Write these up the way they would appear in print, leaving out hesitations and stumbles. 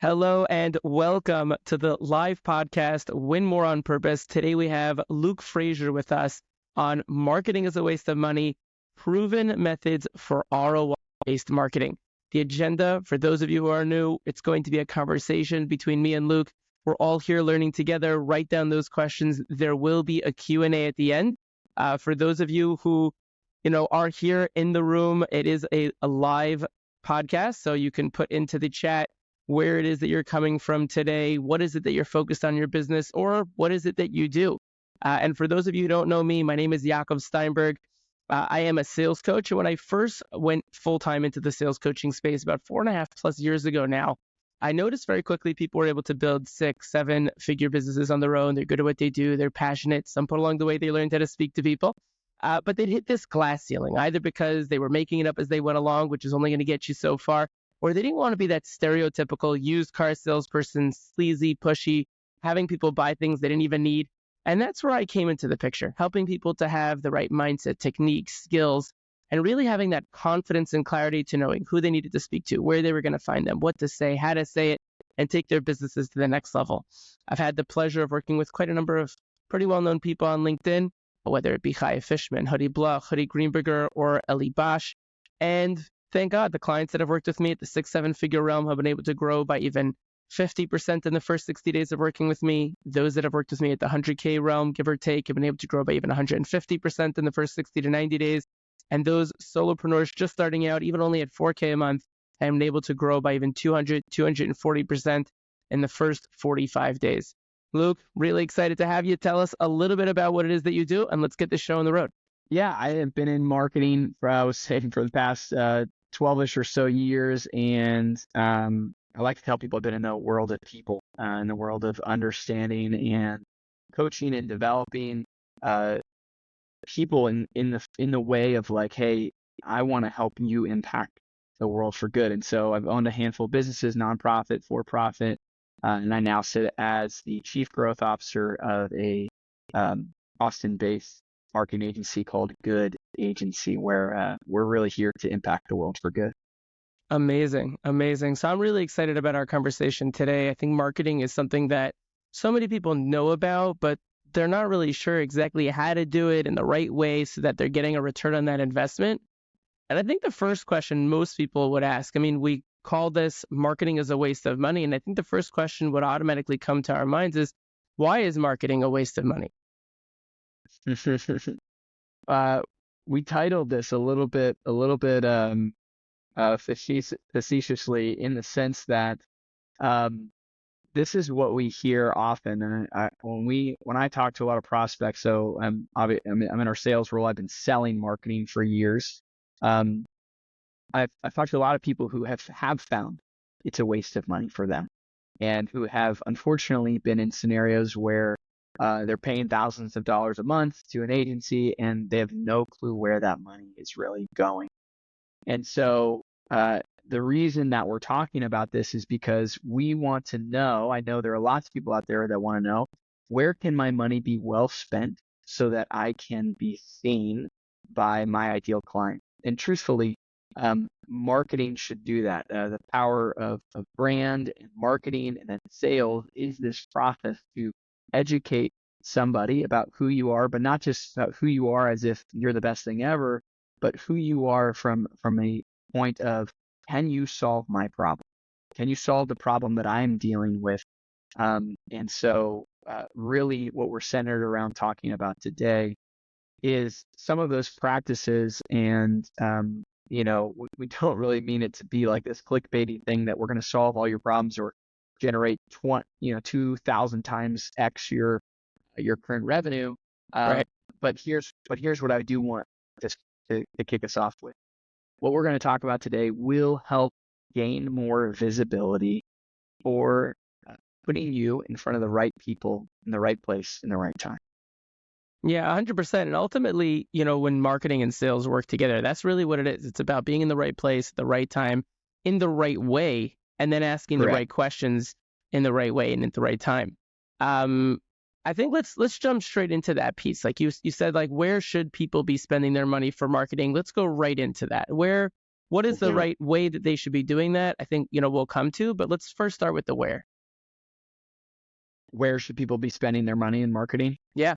Hello and welcome to the live podcast, Win More on Purpose. Today we have Luke Frazier with us on Marketing is a Waste of Money, Proven Methods for ROI-Based Marketing. The agenda, for those of you who are new, it's going to be a conversation between me and Luke. We're all here learning together. Write down those questions. There will be a Q&A at the end. For those of you who are here in the room, it is a live podcast, so you can put into the chat where it is that you're coming from today, what is it that you're focused on in your business, or what is it that you do. And for those of you who don't know me, my name is Yaacov Steinberg. I am a sales coach. And when I first went full-time into the sales coaching space about 4.5+ years ago now, I noticed very quickly people were able to build 6, 7-figure businesses on their own. They're good at what they do. They're passionate. Some point along the way, they learned how to speak to people. But they'd hit this glass ceiling, either because they were making it up as they went along, which is only going to get you so far, or they didn't want to be that stereotypical used car salesperson, sleazy, pushy, having people buy things they didn't even need. And that's where I came into the picture, helping people to have the right mindset, techniques, skills, and really having that confidence and clarity to knowing who they needed to speak to, where they were going to find them, what to say, how to say it, and take their businesses to the next level. I've had the pleasure of working with quite a number of pretty well-known people on LinkedIn, whether it be Chaya Fishman, Hudi Bloch, Hudi Greenberger, or Eli Bosch. And thank God, the clients that have worked with me at the 6-7-figure realm have been able to grow by even 50% in the first 60 days of working with me. Those that have worked with me at the 100K realm, give or take, have been able to grow by even 150% in the first 60 to 90 days. And those solopreneurs just starting out, even only at 4K a month, have been able to grow by even 200, 240% in the first 45 days. Luke, really excited to have you. Tell us a little bit about what it is that you do, and let's get this show on the road. Yeah, I have been in marketing for the past 12-ish or so years, and I like to tell people I've been in the world of people, in the world of understanding and coaching and developing people in the way of like, hey, I want to help you impact the world for good. And so I've owned a handful of businesses, nonprofit, for-profit, and I now sit as the chief growth officer of a Austin-based marketing agency called Good Agency, where we're really here to impact the world for good. Amazing. So I'm really excited about our conversation today. I think marketing is something that so many people know about, but they're not really sure exactly how to do it in the right way so that they're getting a return on that investment. And I think the first question most people would ask, we call this marketing is a waste of money. And I think the first question would automatically come to our minds is, why is marketing a waste of money? We titled this a little bit facetiously, in the sense that this is what we hear often. And when I talk to a lot of prospects, so I'm in our sales role. I've been selling marketing for years. I've talked to a lot of people who have found it's a waste of money for them, and who have unfortunately been in scenarios where they're paying thousands of dollars a month to an agency, and they have no clue where that money is really going. And so the reason that we're talking about this is because we want to know, I know there are lots of people out there that want to know, where can my money be well spent so that I can be seen by my ideal client? And truthfully, marketing should do that. The power of brand and marketing and then sales is this process to educate somebody about who you are, but not just about who you are as if you're the best thing ever, but who you are from a point of, can you solve my problem? Can you solve the problem that I'm dealing with? And so really what we're centered around talking about today is some of those practices. And we don't really mean it to be like this clickbaity thing that we're going to solve all your problems or generate 2,000 times X your current revenue. Right. But here's what I do want to kick us off with. What we're going to talk about today will help gain more visibility for putting you in front of the right people in the right place in the right time. Yeah, 100%. And ultimately, when marketing and sales work together, that's really what it is. It's about being in the right place at the right time, in the right way, and then asking Correct. the right questions in the right way and at the right time. I think let's jump straight into that piece. Like you said, like, where should people be spending their money for marketing? Let's go right into that. Where What is the Mhm. right way that they should be doing that? I think, we'll come to, but let's first start with the where. Where should people be spending their money in marketing? Yeah.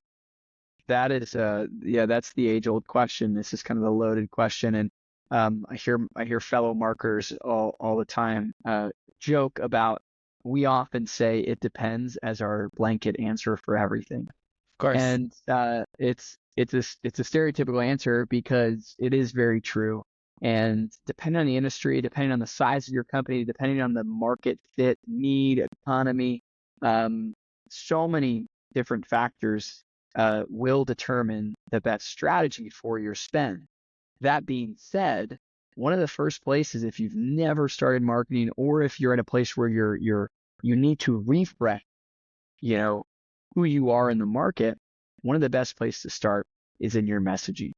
That is, that's the age-old question. This is kind of the loaded question, and I hear fellow marketers all the time joke about. We often say it depends as our blanket answer for everything, Of course. and it's a stereotypical answer because it is very true. And depending on the industry, depending on the size of your company, depending on the market fit, need, economy, um, so many different factors will determine the best strategy for your spend. That being said, one of the first places, if you've never started marketing, or if you're in a place where you need to refresh, you know, who you are in the market, one of the best places to start is in your messaging.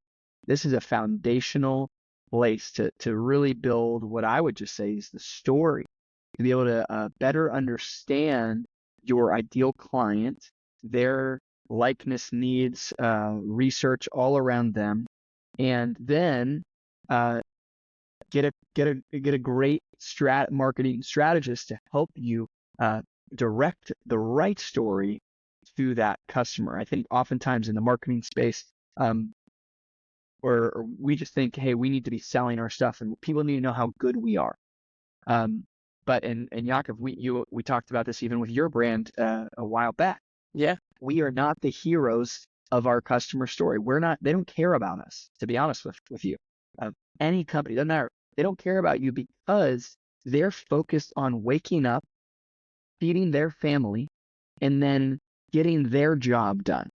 This is a foundational place to really build what I would just say is the story, to be able to better understand your ideal client, their likeness needs, research all around them, and then uh, get a great marketing strategist to help you uh, direct the right story to that customer. I think oftentimes in the marketing space, or we just think, hey, we need to be selling our stuff, and people need to know how good we are. Um, but and Yaacov, we talked about this even with your brand a while back. Yeah. We are not the heroes of our customer story. We're not. They don't care about us, to be honest with you. Any company, doesn't matter. They don't care about you because they're focused on waking up, feeding their family, and then getting their job done.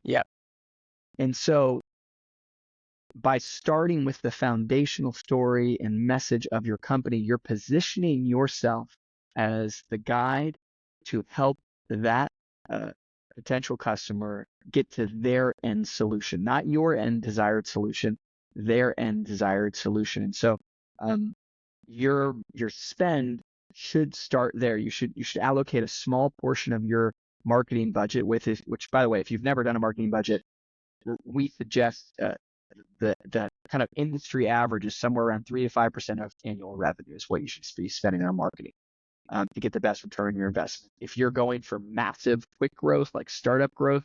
Yeah. And so by starting with the foundational story and message of your company, you're positioning yourself as the guide to help that potential customer get to their end solution, not your end desired solution, their end desired solution. And so your spend should start there. You should allocate a small portion of your marketing budget which, by the way, if you've never done a marketing budget, we suggest the kind of industry average is somewhere around 3 to 5% of annual revenue is what you should be spending on marketing to get the best return on your investment. If you're going for massive quick growth, like startup growth,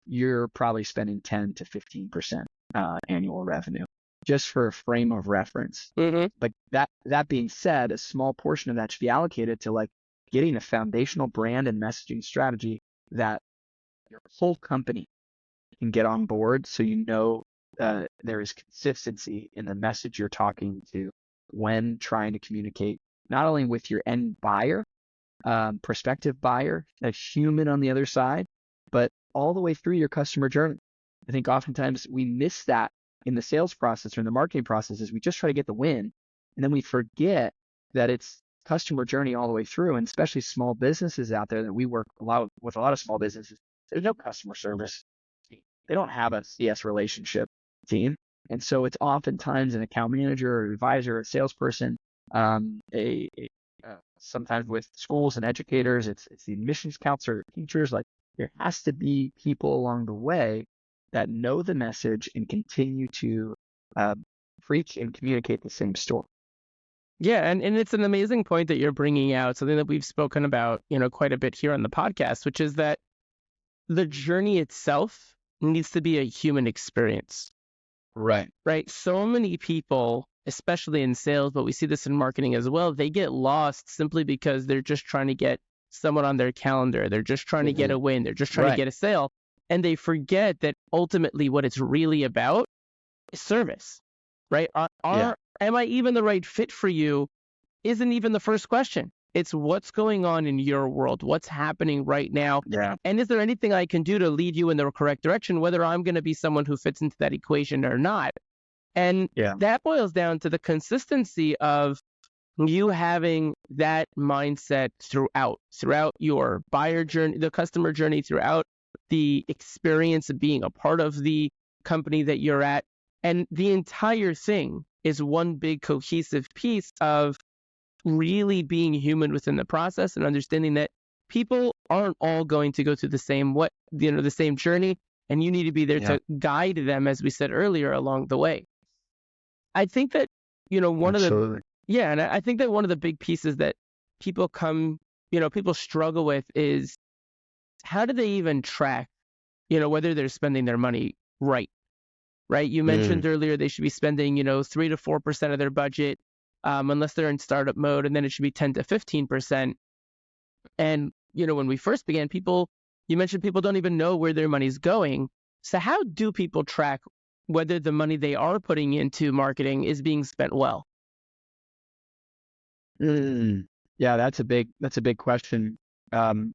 you're probably spending 10 to 15% annual revenue, just for a frame of reference. Mm-hmm. But that being said, a small portion of that should be allocated to like getting a foundational brand and messaging strategy that your whole company can get on board, so there is consistency in the message you're talking to when trying to communicate not only with your end buyer, prospective buyer, a human on the other side, but all the way through your customer journey. I think oftentimes we miss that in the sales process or in the marketing process, is we just try to get the win, and then we forget that it's customer journey all the way through. And especially small businesses out there, that we work a lot with a lot of small businesses, there's no customer service. They don't have a CS relationship team. And so it's oftentimes an account manager or advisor or salesperson, sometimes with schools and educators, it's the admissions counselor, teachers. Like, there has to be people along the way that know the message and continue to preach and communicate the same story. Yeah, and it's an amazing point that you're bringing out, something that we've spoken about, quite a bit here on the podcast, which is that the journey itself needs to be a human experience. Right. Right? So many people, especially in sales, but we see this in marketing as well, they get lost simply because they're just trying to get someone on their calendar. They're just trying to get a win. They're just trying to get a sale. And they forget that ultimately what it's really about is service, right? Am I even the right fit for you? Isn't even the first question. It's what's going on in your world, what's happening right now. Yeah. And is there anything I can do to lead you in the correct direction, whether I'm going to be someone who fits into that equation or not? And that boils down to the consistency of you having that mindset throughout your buyer journey, the customer journey, throughout the experience of being a part of the company that you're at. And the entire thing is one big cohesive piece of really being human within the process and understanding that people aren't all going to go through the same journey, and you need to be there to guide them, as we said earlier, along the way. I think that one of the, Absolutely. yeah, and I think that one of the big pieces that people struggle with is how do they even track, whether they're spending their money right? You mentioned earlier they should be spending, 3 to 4% of their budget, unless they're in startup mode, and then it should be 10 to 15%. And, when we first began, you mentioned people don't even know where their money's going. So how do people track whether the money they are putting into marketing is being spent well? Yeah, that's a big question. Um,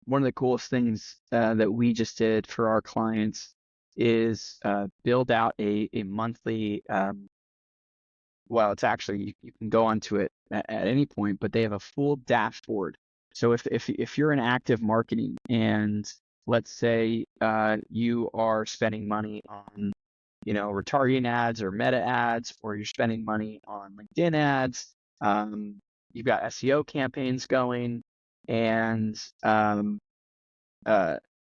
One of the coolest things that we just did for our clients is build out a monthly. Well, it's actually you can go onto it at any point, but they have a full dashboard. So if you're in active marketing and let's say you are spending money on retargeting ads or meta ads, or you're spending money on LinkedIn ads, you've got SEO campaigns going, and uh,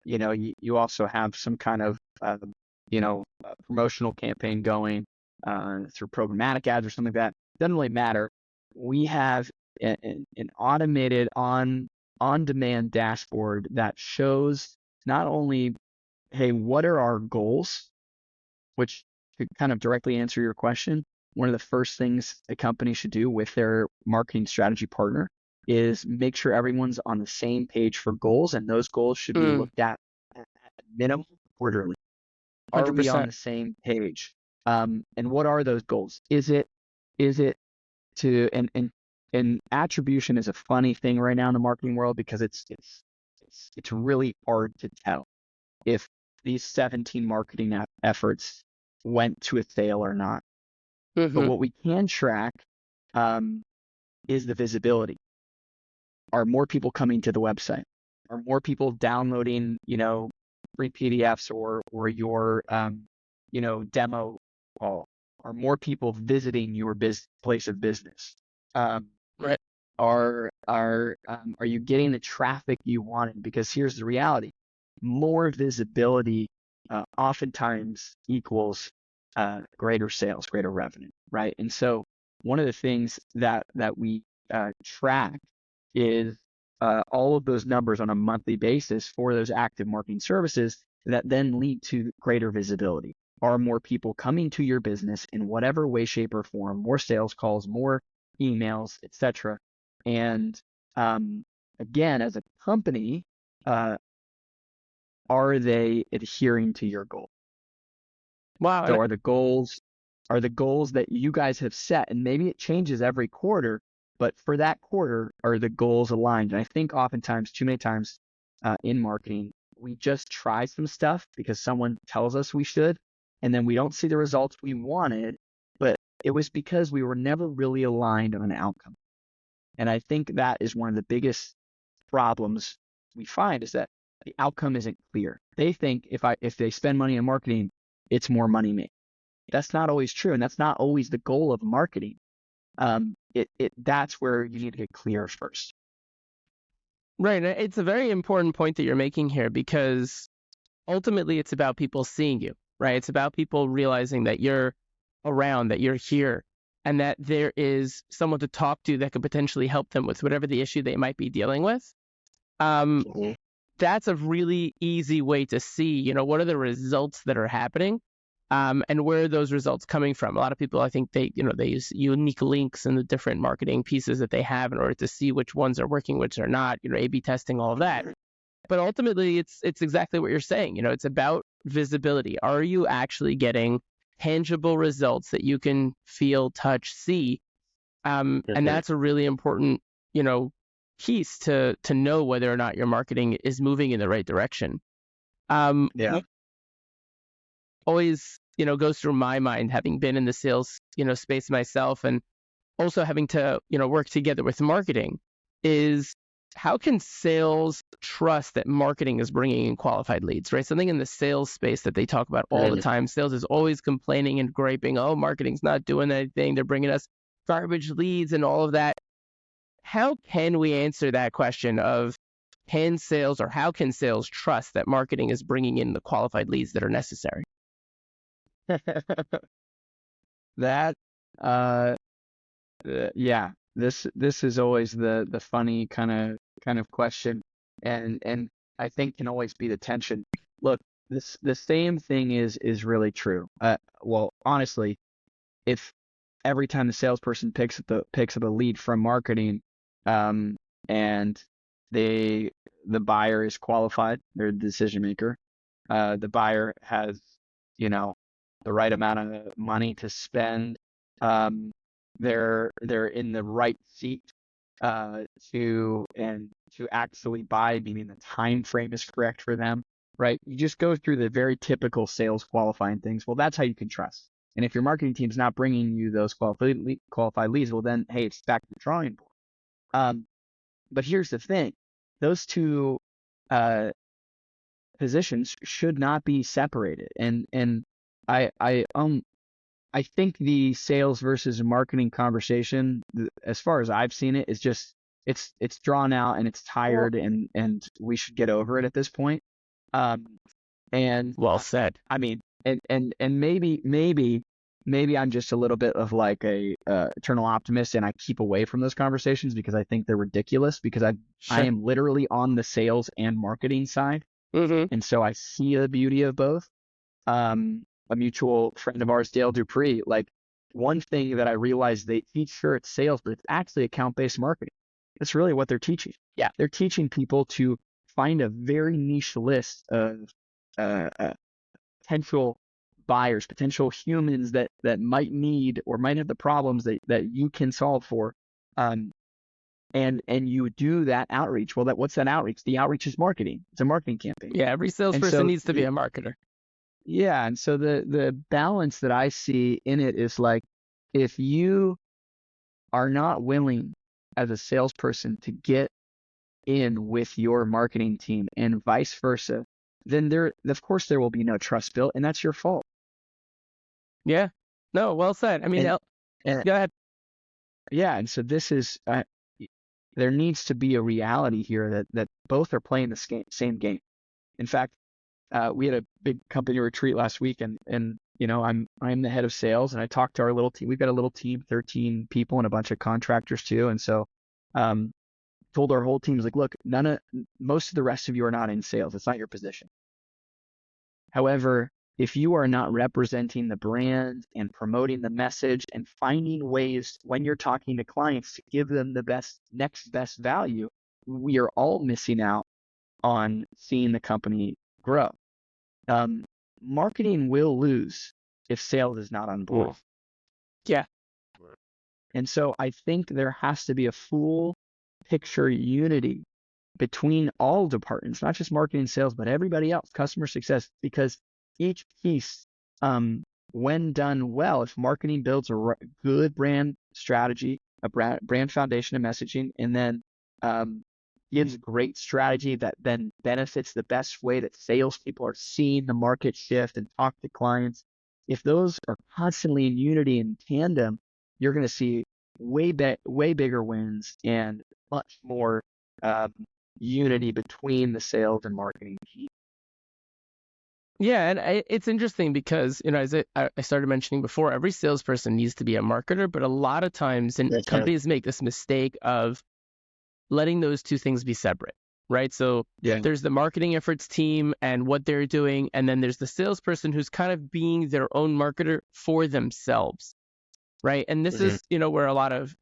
you also have some kind of promotional campaign going through programmatic ads or something like that. Doesn't really matter. We have an automated on-demand dashboard that shows not only, hey, what are our goals, which could kind of directly answer your question. One of the first things a company should do with their marketing strategy partner is make sure everyone's on the same page for goals, and those goals should be looked at minimum quarterly. Are we on 100%. the same page? And what are those goals? Is it to and attribution is a funny thing right now in the marketing world because it's really hard to tell if these 17 marketing efforts went to a sale or not. But Mm-hmm. what we can track is the visibility. Are more people coming to the website? Are more people downloading, free PDFs or your, demo call? Are more people visiting your place of business? Right. Are you getting the traffic you wanted? Because here's the reality: more visibility oftentimes equals greater sales, greater revenue, right? And so one of the things that we track is all of those numbers on a monthly basis for those active marketing services that then lead to greater visibility. Are more people coming to your business in whatever way, shape, or form? More sales calls, more emails, etc. And again, as a company, are they adhering to your goal? Wow. So are the goals that you guys have set, and maybe it changes every quarter, but for that quarter, are the goals aligned? And I think oftentimes, too many times in marketing, we just try some stuff because someone tells us we should, and then we don't see the results we wanted, but it was because we were never really aligned on an outcome. And I think that is one of the biggest problems we find is that the outcome isn't clear. They think if they spend money on marketing, it's more money made. That's not always true, and that's not always the goal of marketing. That's where you need to get clear first. Right. It's a very important point that you're making here because ultimately it's about people seeing you, right? It's about people realizing that you're around, that you're here, and that there is someone to talk to that could potentially help them with whatever the issue they might be dealing with. Mhm. That's a really easy way to see, what are the results that are happening, and where are those results coming from. A lot of people, I think they use unique links in the different marketing pieces that they have in order to see which ones are working, which are not, A/B testing, all of that. But ultimately, it's exactly what you're saying. It's about visibility. Are you actually getting tangible results that you can feel, touch, see? And that's a really important, piece to know whether or not your marketing is moving in the right direction. Yeah. Always, goes through my mind, having been in the sales, space myself, and also having to, work together with marketing, is how can sales trust that marketing is bringing in qualified leads, right? Something in the sales space that they talk about all the time. Sales is always complaining and griping, oh, marketing's not doing anything. They're bringing us garbage leads and all of that. How can we answer that question of how can sales trust that marketing is bringing in the qualified leads that are necessary? That Uh, yeah, this is always the funny kind of question, and I think can always be the tension. Look, the same thing is really true. Well, honestly, if every time the salesperson picks up a lead from marketing, um, and they the buyer is qualified, they're the decision maker. The buyer has, you know, the right amount of money to spend. Um, they're in the right seat to actually buy, meaning the time frame is correct for them, right? You just go through the very typical sales qualifying things. Well, that's how you can trust. And if your marketing team's not bringing you those qualified leads, well, then hey, it's back to the drawing board. But here's the thing: those two uh, positions should not be separated. And I I um I think the sales versus marketing conversation, as far as I've seen it, is just it's drawn out and it's Well, tired, and we should get over it at this point. Um, and well said. I mean, and maybe I'm just a little bit of like a eternal optimist, and I keep away from those conversations because I think they're ridiculous. Because I Sure. am literally on the sales and marketing side, Mm-hmm. and so I see the beauty of both. A mutual friend of ours, Dale Dupree, like one thing that I realized they teach, sure it's sales, but it's actually account-based marketing. That's really what they're teaching. Yeah. They're teaching people to find a very niche list of potential buyers, potential humans that might need or might have the problems that you can solve for. Um, and you do that outreach. Well, what's that outreach? The outreach is marketing. It's a marketing campaign. Yeah, every And salesperson so needs to be a marketer. yeah, and so the balance that I see in it is like if you are not willing as a salesperson to get in with your marketing team and vice versa, then there of course there will be no trust built, and that's your fault. Yeah. No, well said. I mean, And and go ahead. yeah, and so this is there needs to be a reality here that both are playing the same game. In fact, we had a big company retreat last week, and I'm the head of sales, and I talked to our little team. We've got a little team, 13 people, and a bunch of contractors too. And so, um, told our whole team, like, look, most of the rest of you are not in sales. It's not your position. However, if you are not representing the brand and promoting the message and finding ways when you're talking to clients to give them the next best value, we are all missing out on seeing the company grow. Um, Marketing will lose if sales is not on board. Yeah. And so I think there has to be a full picture unity between all departments, not just marketing and sales, but everybody else, customer success, because each piece, when done well, if marketing builds a good brand strategy, a brand foundation of messaging, and then gives great strategy that then benefits the best way that salespeople are seeing the market shift and talk to clients. If those are constantly in unity and tandem, you're going to see way bigger wins and much more um, unity between the sales and marketing team. Yeah, and it's interesting because, as I started mentioning before, every salesperson needs to be a marketer, but a lot of times and That's right. companies make this mistake of letting those two things be separate, right? So Yeah. there's the marketing efforts team and what they're doing, and then there's the salesperson who's kind of being their own marketer for themselves, right? And this is, where a lot of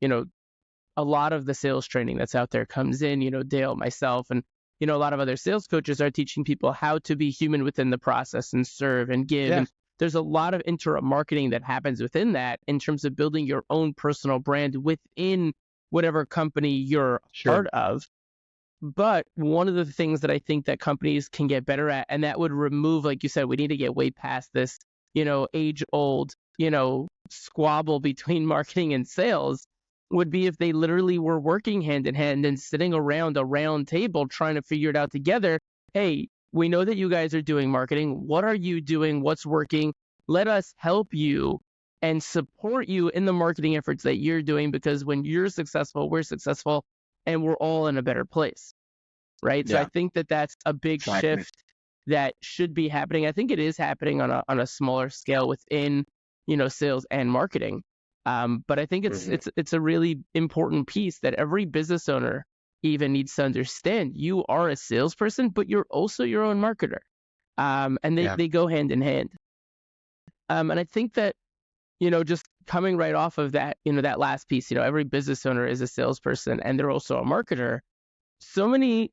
the sales training that's out there comes in, Dale, myself, and a lot of other sales coaches are teaching people how to be human within the process and serve and give. Yeah. And there's a lot of marketing that happens within that in terms of building your own personal brand within whatever company you're part of. But one of the things that I think that companies can get better at, and that would remove, like you said, we need to get way past this, age old, squabble between marketing and sales, would be if they literally were working hand in hand and sitting around a round table trying to figure it out together. Hey, we know that you guys are doing marketing. What are you doing? What's working? Let us help you and support you in the marketing efforts that you're doing, because when you're successful, we're successful, and we're all in a better place, right? So I think that that's a big shift that should be happening. I think it is happening on a smaller scale within, sales and marketing. But I think it's a really important piece that every business owner even needs to understand. You are a salesperson, but you're also your own marketer. And Yeah. they go hand in hand. And I think that, just coming right off of that, that last piece, every business owner is a salesperson and they're also a marketer. So many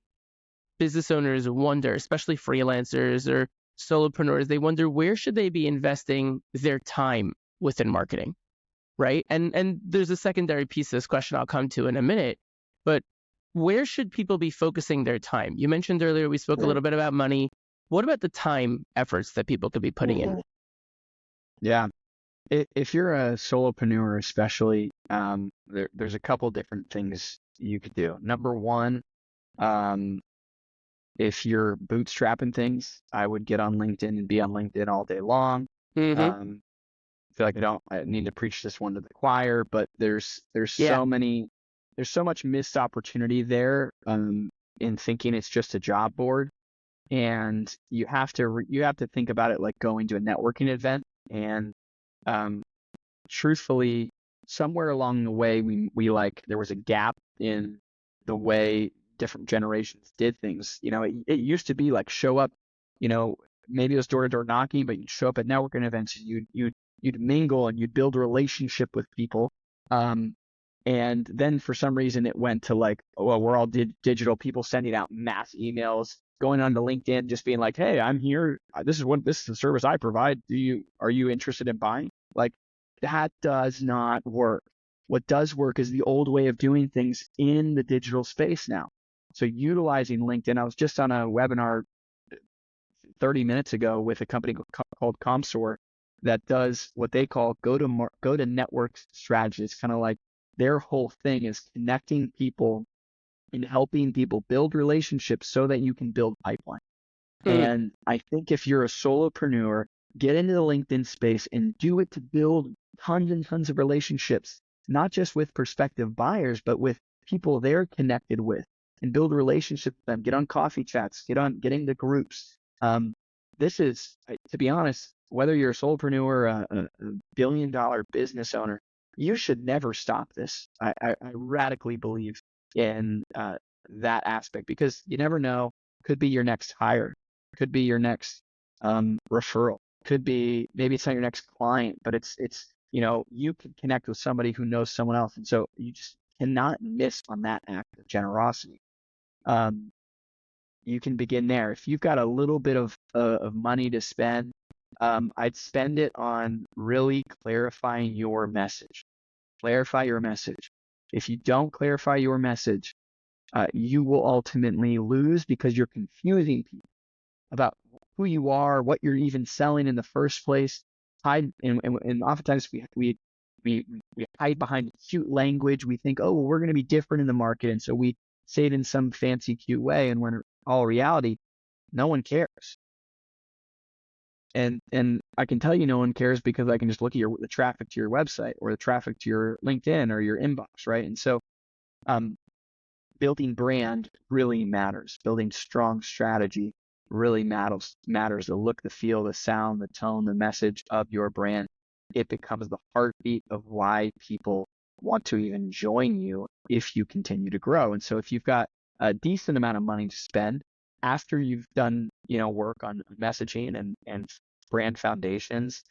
business owners wonder, especially freelancers or solopreneurs, they wonder where should they be investing their time within marketing, right? And there's a secondary piece of this question I'll come to in a minute, but where should people be focusing their time? You mentioned earlier, we spoke a little bit about money. What about the time efforts that people could be putting in? Yeah. If you're a solopreneur, especially, there's a couple different things you could do. Number one, if you're bootstrapping things, I would get on LinkedIn and be on LinkedIn all day long. Mm-hmm. I feel like I need to preach this one to the choir, but there's Yeah. so much missed opportunity there, in thinking it's just a job board. And you have to think about it like going to a networking event. And truthfully, somewhere along the way, there was a gap in the way different generations did things. It used to be like show up, maybe it was door to door knocking, but you'd show up at networking events and you'd mingle and you'd build a relationship with people. And then for some reason it went to like, well, we're all digital, people sending out mass emails, going onto LinkedIn, just being like, hey, I'm here. This is the service I provide. Are you interested in buying? Like, that does not work. What does work is the old way of doing things in the digital space now. So utilizing LinkedIn, I was just on a webinar 30 minutes ago with a company called Comsor that does what they call go to network strategy. It's kind of like their whole thing is connecting people and helping people build relationships so that you can build pipeline. And I think if you're a solopreneur, get into the LinkedIn space and do it to build tons and tons of relationships, not just with prospective buyers, but with people they're connected with, and build relationships with them. Get on coffee chats, get into groups. This is, to be honest, whether you're a solopreneur, a billion-dollar business owner, you should never stop this. I radically believe in that aspect, because you never know. Could be your next hire, could be your next referral, could be, maybe it's not your next client, but it's you can connect with somebody who knows someone else, and so you just cannot miss on that act of generosity. You can begin there. If you've got a little bit of money to spend, I'd spend it on really clarifying your message. Clarify your message. If you don't clarify your message, you will ultimately lose, because you're confusing people about who you are, what you're even selling in the first place. And oftentimes we hide behind cute language. We think, oh, well, we're going to be different in the market, and so we say it in some fancy, cute way. And when in all reality, no one cares. And I can tell you no one cares, because I can just look at the traffic to your website or the traffic to your LinkedIn or your inbox, right? And so building brand really matters. Building strong strategy really matters. The look, the feel, the sound, the tone, the message of your brand. It becomes the heartbeat of why people want to even join you if you continue to grow. And so if you've got a decent amount of money to spend after you've done, work on messaging and brand foundations,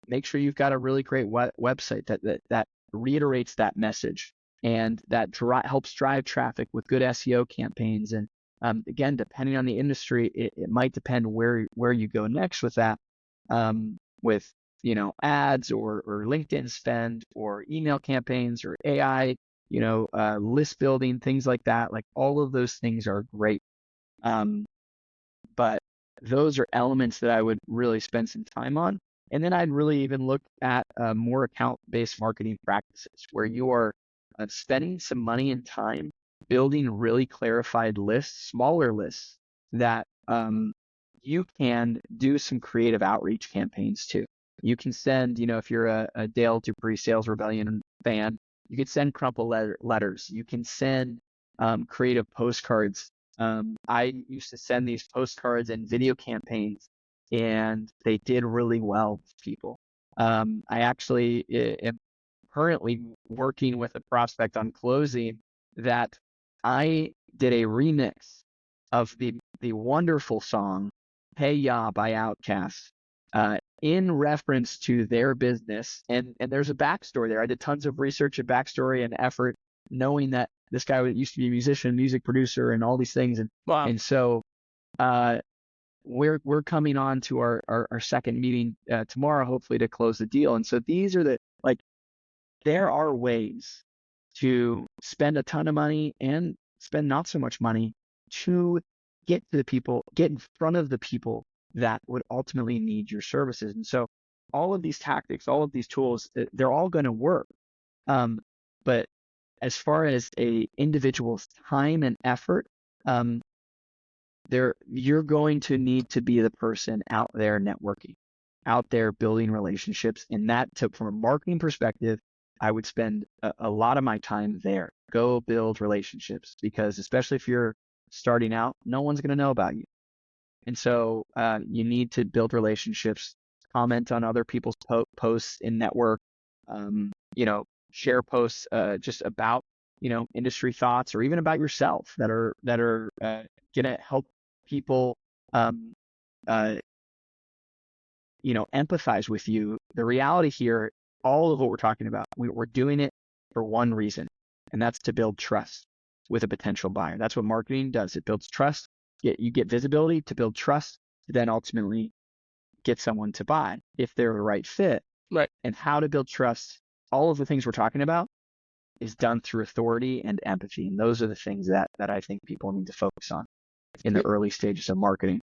make sure you've got a really great website that reiterates that message, and that helps drive traffic with good SEO campaigns. And again, depending on the industry, it might depend where you go next with that, with ads or LinkedIn spend or email campaigns or AI, list building, things like that. Like, all of those things are great. But those are elements that I would really spend some time on. And then I'd really even look at more account-based marketing practices, where you are spending some money and time building really clarified lists, smaller lists that you can do some creative outreach campaigns to. You can send, if you're a Dale Dupree Sales Rebellion fan, you could send crumple letters. You can send creative postcards. I used to send these postcards and video campaigns, and they did really well with people. I actually am currently working with a prospect on closing that I did a remix of the wonderful song "Hey Ya" by Outkast, in reference to their business, and there's a backstory there. I did tons of research and backstory and effort, knowing that this guy used to be a musician, music producer, and all these things, Wow. and so we're coming on to our second meeting tomorrow, hopefully to close the deal. And so these are there are ways to spend a ton of money and spend not so much money to get to the people, get in front of the people that would ultimately need your services. And so all of these tactics, all of these tools, they're all going to work. But as far as a individual's time and effort, you're going to need to be the person out there networking, out there building relationships. And from a marketing perspective, I would spend a lot of my time there. Go build relationships, because especially if you're starting out, no one's going to know about you. And so you need to build relationships, comment on other people's posts in network, share posts just about, industry thoughts, or even about yourself that are going to help people, empathize with you. The reality here, all of what we're talking about, we're doing it for one reason, and that's to build trust with a potential buyer. That's what marketing does. It builds trust. You get visibility to build trust, to then ultimately get someone to buy if they're the right fit. Right. And how to build trust, all of the things we're talking about, is done through authority and empathy. And those are the things that I think people need to focus on in the early stages of marketing.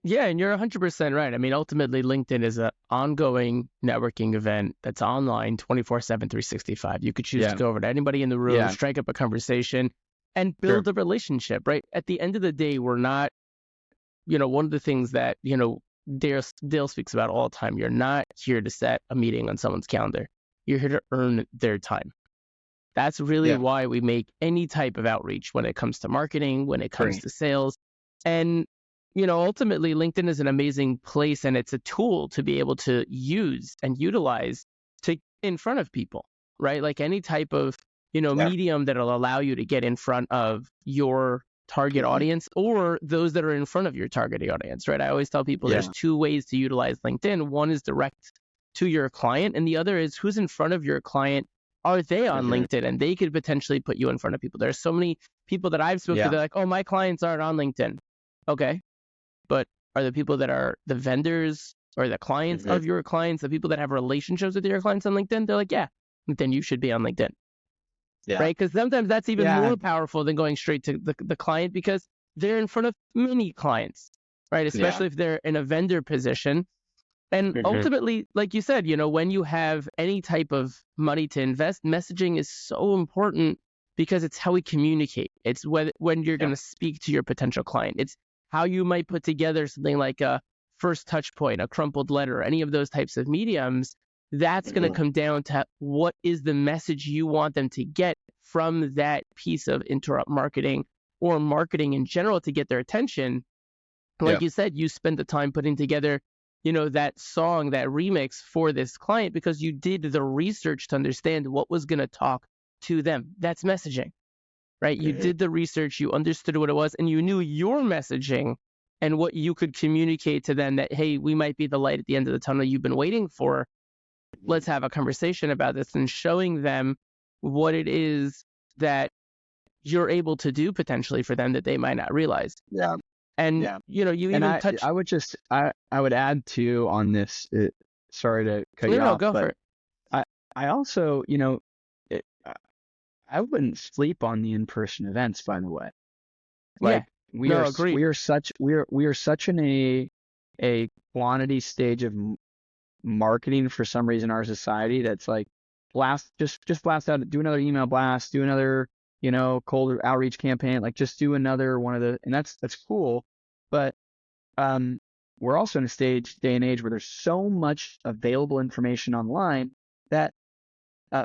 Yeah, and you're 100% right. I mean, ultimately, LinkedIn is an ongoing networking event that's online 24/7, 365. You could choose to go over to anybody in the room, strike up a conversation, and build a relationship, right? At the end of the day, we're not, one of the things that, Dale speaks about all the time, you're not here to set a meeting on someone's calendar. You're here to earn their time. That's really why we make any type of outreach when it comes to marketing, when it comes to sales. And ultimately, LinkedIn is an amazing place, and it's a tool to be able to use and utilize to get in front of people, right? Like any type of, medium that'll allow you to get in front of your target audience, or those that are in front of your target audience, right? I always tell people there's two ways to utilize LinkedIn. One is direct to your client, and the other is who's in front of your client. Are they on LinkedIn? And they could potentially put you in front of people. There's so many people that I've spoken to, they're like, oh, my clients aren't on LinkedIn. Okay. But are the people that are the vendors or the clients of your clients, the people that have relationships with your clients on LinkedIn? They're like, yeah, then you should be on LinkedIn. Right? Because sometimes that's even more powerful than going straight to the client, because they're in front of many clients, right? Especially if they're in a vendor position. And ultimately, like you said, when you have any type of money to invest, messaging is so important, because it's how we communicate. It's when you're going to speak to your potential client. It's how you might put together something like a first touch point, a crumpled letter, any of those types of mediums. That's going to come down to what is the message you want them to get from that piece of interrupt marketing or marketing in general to get their attention. Like you said, you spend the time putting together, that song, that remix for this client, because you did the research to understand what was going to talk to them. That's messaging, right? You did the research, you understood what it was, and you knew your messaging and what you could communicate to them, that, hey, we might be the light at the end of the tunnel you've been waiting for. Let's have a conversation about this, and showing them what it is that you're able to do potentially for them that they might not realize. And, you even touch. I would add too on this, sorry to cut you off, go but for it. I also, I wouldn't sleep on the in-person events, by the way. Like we are such in a quantity stage of marketing for some reason in our society, that's like just blast out, do another email blast, do another, cold outreach campaign, like just do another one of the, and that's cool. But we're also in a day and age where there's so much available information online that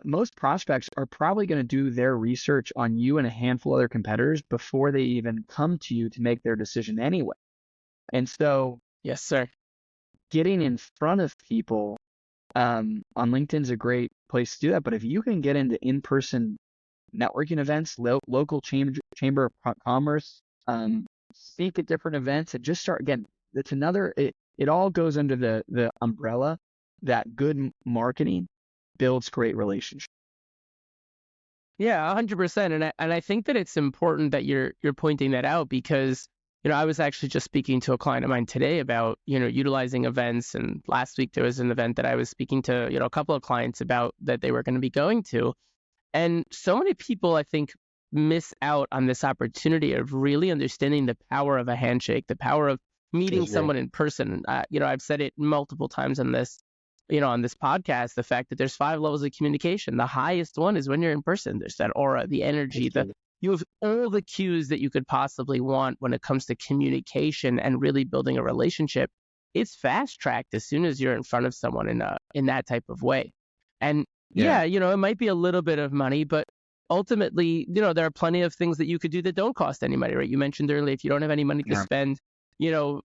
most prospects are probably going to do their research on you and a handful of other competitors before they even come to you to make their decision anyway. And so, yes, sir, getting in front of people On LinkedIn's a great place to do that. But if you can get into in-person networking events, local chamber of commerce, speak at different events, and just start again. It's another. It all goes under the umbrella that good marketing builds great relationships. Yeah, 100%. And I think that it's important that you're pointing that out because, I was actually just speaking to a client of mine today about, utilizing events. And last week there was an event that I was speaking to, a couple of clients about that they were going to be going to. And so many people, I think, miss out on this opportunity of really understanding the power of a handshake, the power of meeting someone in person. I've said it multiple times on this podcast, the fact that there's 5 levels of communication. The highest one is when you're in person. There's that aura, the energy, you have all the cues that you could possibly want when it comes to communication and really building a relationship. It's fast tracked as soon as you're in front of someone in that type of way. And yeah, it might be a little bit of money, but ultimately, there are plenty of things that you could do that don't cost any money, right? You mentioned earlier, if you don't have any money to spend,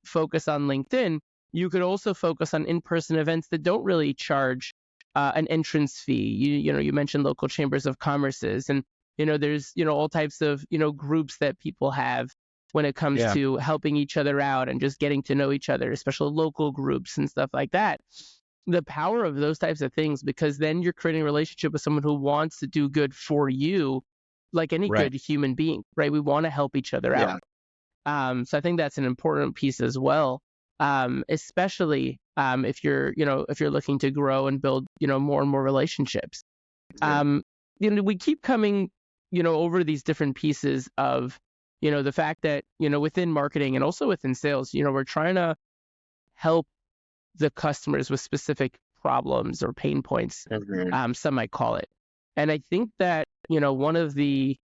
focus on LinkedIn. You could also focus on in-person events that don't really charge an entrance fee. You mentioned local chambers of commerces, and there's all types of groups that people have when it comes to helping each other out and just getting to know each other, especially local groups and stuff like that. The power of those types of things, because then you're creating a relationship with someone who wants to do good for you, like any good human being, right? We want to help each other out. So I think that's an important piece as well. Especially if you're looking to grow and build more and more relationships. We keep coming over these different pieces of the fact that within marketing and also within sales, we're trying to help the customers with specific problems or pain points, some might call it. And I think that one of the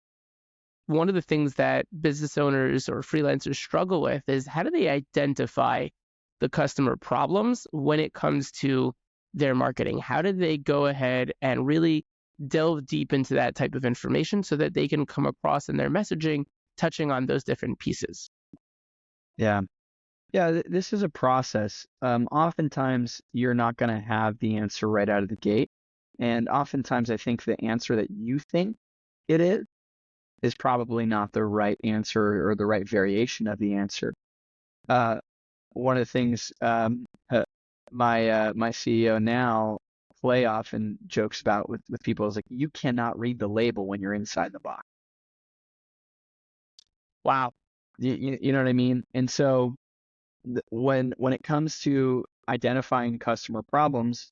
things that business owners or freelancers struggle with is how do they identify the customer problems when it comes to their marketing? How do they go ahead and really delve deep into that type of information so that they can come across in their messaging touching on those different pieces? Yeah. This is a process. Oftentimes you're not going to have the answer right out of the gate. And oftentimes I think the answer that you think it is probably not the right answer or the right variation of the answer. One of the things my CEO now, Clay, often jokes about with people is like, you cannot read the label when you're inside the box. Wow. You know what I mean? And so when it comes to identifying customer problems,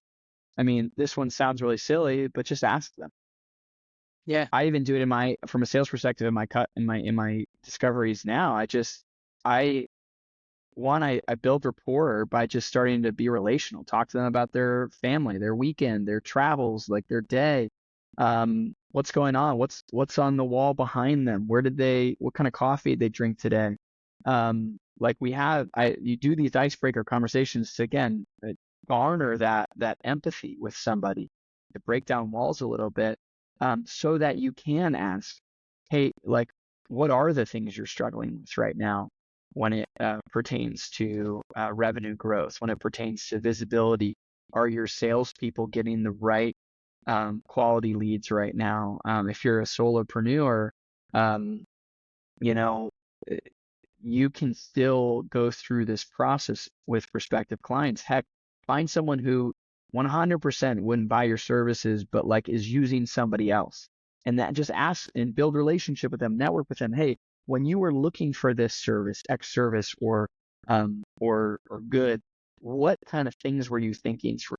I mean, this one sounds really silly, but just ask them. Yeah. I even do it from a sales perspective in my discoveries now. I build rapport by just starting to be relational, talk to them about their family, their weekend, their travels, like their day, what's going on, what's on the wall behind them, what kind of coffee did they drink today. You do these icebreaker conversations to, again, garner that empathy with somebody, to break down walls a little bit, so that you can ask, hey, like, what are the things you're struggling with right now when it pertains to revenue growth, when it pertains to visibility? Are your salespeople getting the right quality leads right now? If you're a solopreneur, you can still go through this process with prospective clients. Heck, find someone who 100% wouldn't buy your services, but like is using somebody else, and that just ask and build relationship with them, network with them. Hey, when you were looking for this service, X service, or good, what kind of things were you thinking through?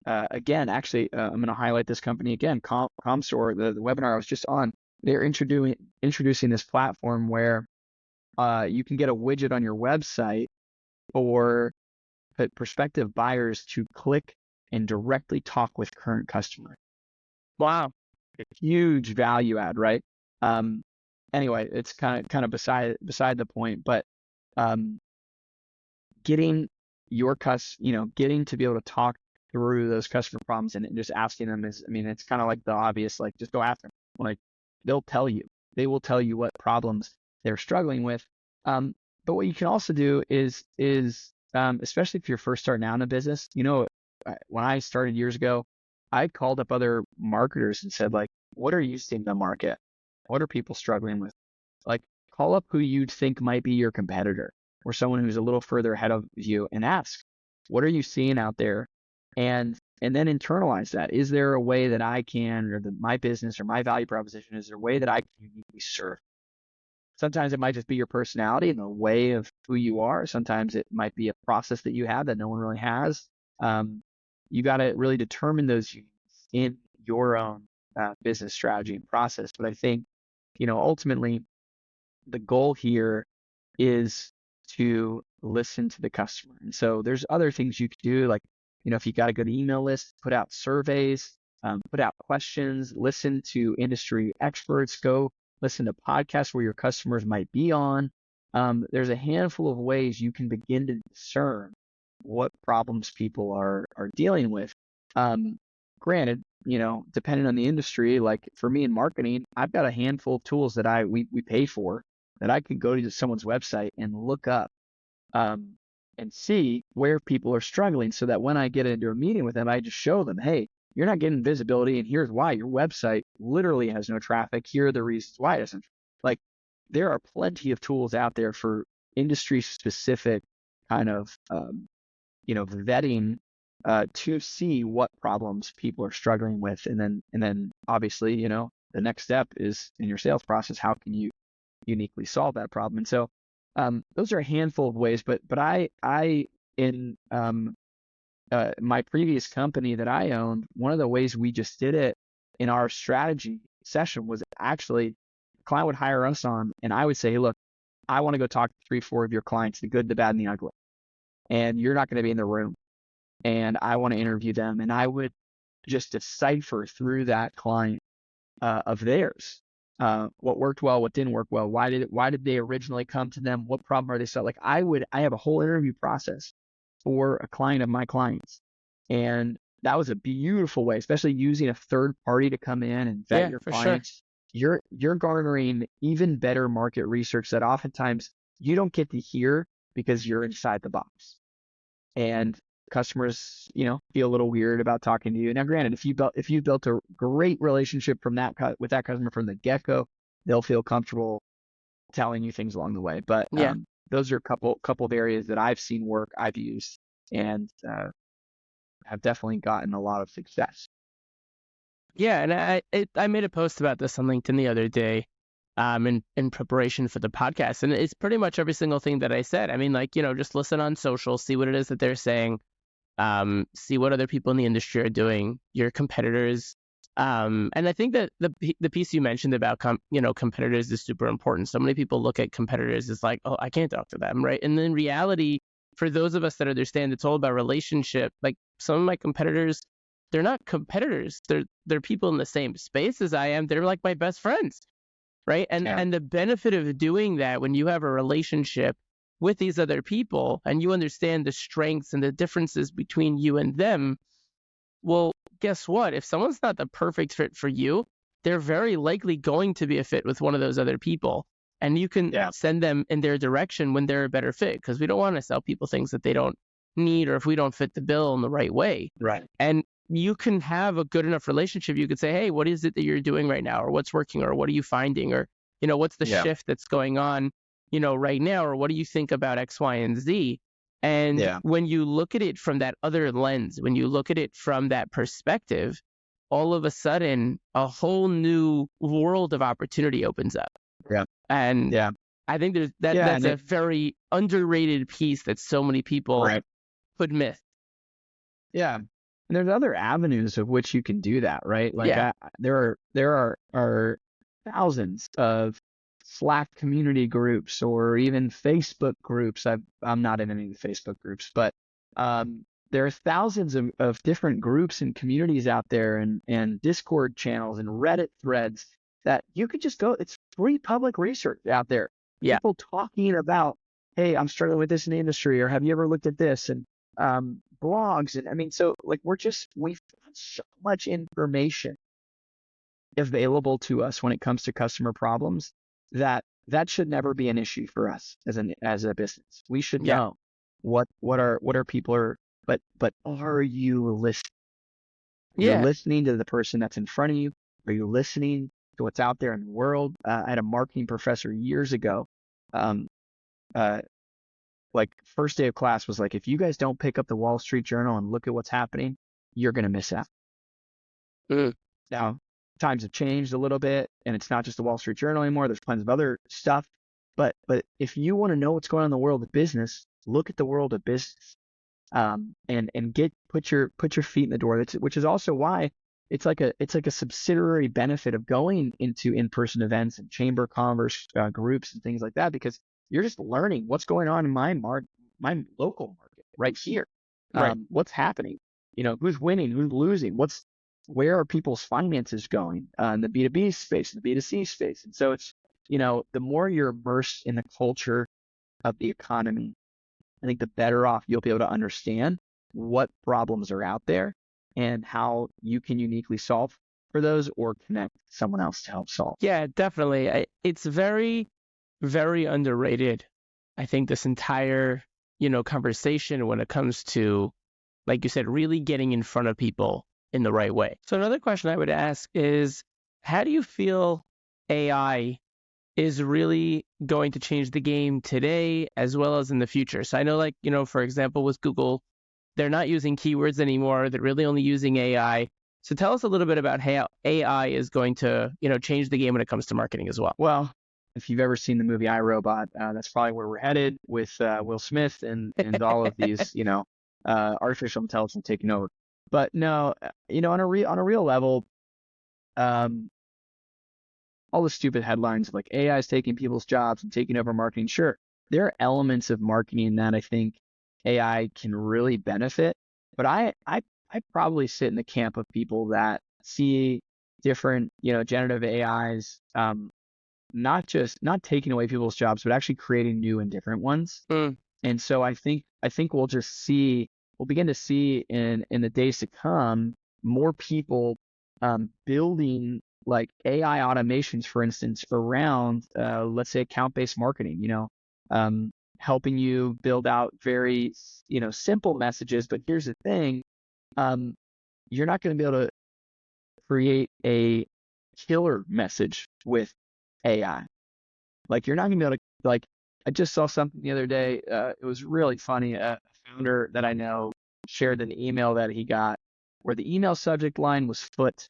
Again, actually, I'm going to highlight this company again, Comstore, the webinar I was just on. They're introducing this platform where you can get a widget on your website for prospective buyers to click and directly talk with current customers. Wow. Huge value add, right? Anyway, it's kind of beside the point, but getting getting to be able to talk through those customer problems and just asking them it's kind of like the obvious, like, just go after them. Like, they will tell you what problems they're struggling with. But what you can also do is especially if you're first starting out in a business, when I started years ago, I called up other marketers and said, like, what are you seeing in the market? What are people struggling with? Like, call up who you'd think might be your competitor or someone who's a little further ahead of you and ask, what are you seeing out there? And then internalize that. Is there a way that I can, or my business or my value proposition, is there a way that I can uniquely serve? Sometimes it might just be your personality and the way of who you are. Sometimes it might be a process that you have that no one really has. You got to really determine those in your own business strategy and process. But I think, ultimately, the goal here is to listen to the customer. And so there's other things you can do, like, if you got a good email list, put out surveys, put out questions, listen to industry experts, go listen to podcasts where your customers might be on. There's a handful of ways you can begin to discern what problems people are dealing with. Granted, depending on the industry, like for me in marketing, I've got a handful of tools that we pay for that I could go to someone's website and look up and see where people are struggling, so that when I get into a meeting with them, I just show them, hey, you're not getting visibility, and here's why. Your website literally has no traffic. Here are the reasons why it doesn't. Like, there are plenty of tools out there for industry specific kind of vetting to see what problems people are struggling with, and then obviously, the next step is in your sales process, how can you uniquely solve that problem? And so those are a handful of ways, but I in my previous company that I owned, one of the ways we just did it in our strategy session was actually the client would hire us on, and I would say, hey, look, I want to go talk to 3-4 of your clients, the good, the bad, and the ugly, and you're not going to be in the room, and I want to interview them, and I would just decipher through that client of theirs. What worked well, what didn't work well, why did they originally come to them, what problem are they solving? Like, I have a whole interview process for a client of my clients, and that was a beautiful way, especially using a third party to come in and vet your clients. Sure. You're garnering even better market research that oftentimes you don't get to hear because you're inside the box, and customers, feel a little weird about talking to you. Now, granted, if you built a great relationship with that customer from the get-go, they'll feel comfortable telling you things along the way. But those are a couple of areas that I've seen work, I've used, and have definitely gotten a lot of success. Yeah, and I made a post about this on LinkedIn the other day, in preparation for the podcast, and it's pretty much every single thing that I said. I mean, like, just listen on social, see what it is that they're saying, see what other people in the industry are doing, your competitors. And I think that the piece you mentioned about competitors is super important. So many people look at competitors as like, oh, I can't talk to them, right? And in reality, for those of us that understand, it's all about relationship. Like, some of my competitors, they're not competitors. They're people in the same space as I am. They're like my best friends, right? And the benefit of doing that, when you have a relationship with these other people and you understand the strengths and the differences between you and them, well, guess what? If someone's not the perfect fit for you, they're very likely going to be a fit with one of those other people. And you can send them in their direction when they're a better fit, because we don't want to sell people things that they don't need, or if we don't fit the bill in the right way. Right. And you can have a good enough relationship. You could say, hey, what is it that you're doing right now? Or what's working? Or what are you finding? Or, what's the shift that's going on, right now? Or what do you think about X, Y, and Z? And when you look at it from that other lens, when you look at it from that perspective, all of a sudden, a whole new world of opportunity opens up. Yeah. And I think that's a very underrated piece that so many people could miss. Yeah. And there's other avenues of which you can do that, right? Like, there are thousands of Slack community groups, or even Facebook groups. I'm not in any of the Facebook groups, but there are thousands of different groups and communities out there, and Discord channels and Reddit threads that you could just go. It's free public research out there. People talking about, hey, I'm struggling with this in the industry, or have you ever looked at this? And blogs. And I mean, so like, we've got so much information available to us when it comes to customer problems that should never be an issue for us as a business. We should know what people are but are you listening? You're Yeah. listening to the person that's in front of you. Are you listening to what's out there in the world? I had a marketing professor years ago. Um, uh, like first day of class was like, if you guys don't pick up the Wall Street Journal and look at what's happening, you're gonna miss out. Mm. Now, times have changed a little bit, and it's not just the Wall Street Journal anymore. There's plenty of other stuff. But if you want to know what's going on in the world of business, look at the world of business. And put your feet in the door. Which is also why it's like a subsidiary benefit of going into in-person events and chamber commerce groups and things like that, because you're just learning what's going on in my local market right here. Right. What's happening? Who's winning, who's losing, where are people's finances going in the B2B space, the B2C space. And so it's, the more you're immersed in the culture of the economy, I think the better off you'll be able to understand what problems are out there and how you can uniquely solve for those or connect someone else to help solve. Yeah, definitely. It's very, very underrated. I think this entire, conversation when it comes to, like you said, really getting in front of people in the right way. So another question I would ask is, how do you feel AI is really going to change the game today as well as in the future? So I know, like, for example, with Google, they're not using keywords anymore. They're really only using AI. So tell us a little bit about how AI is going to, change the game when it comes to marketing as well. Well, if you've ever seen the movie iRobot, that's probably where we're headed with Will Smith and all of these, artificial intelligence taking over. But no, on a real level, um, all the stupid headlines of like AI is taking people's jobs and taking over marketing. Sure, there are elements of marketing that I think AI can really benefit, but I probably sit in the camp of people that see different, generative AIs, not taking away people's jobs, but actually creating new and different ones. Mm. And so I think we'll begin to see in the days to come more people building like AI automations, for instance, around let's say account-based marketing, helping you build out very simple messages. But here's the thing, you're not going to be able to create a killer message with AI. Like you're not going to be able to, like, I just saw something the other day. It was really funny. A founder that I know shared an email that he got where the email subject line was foot.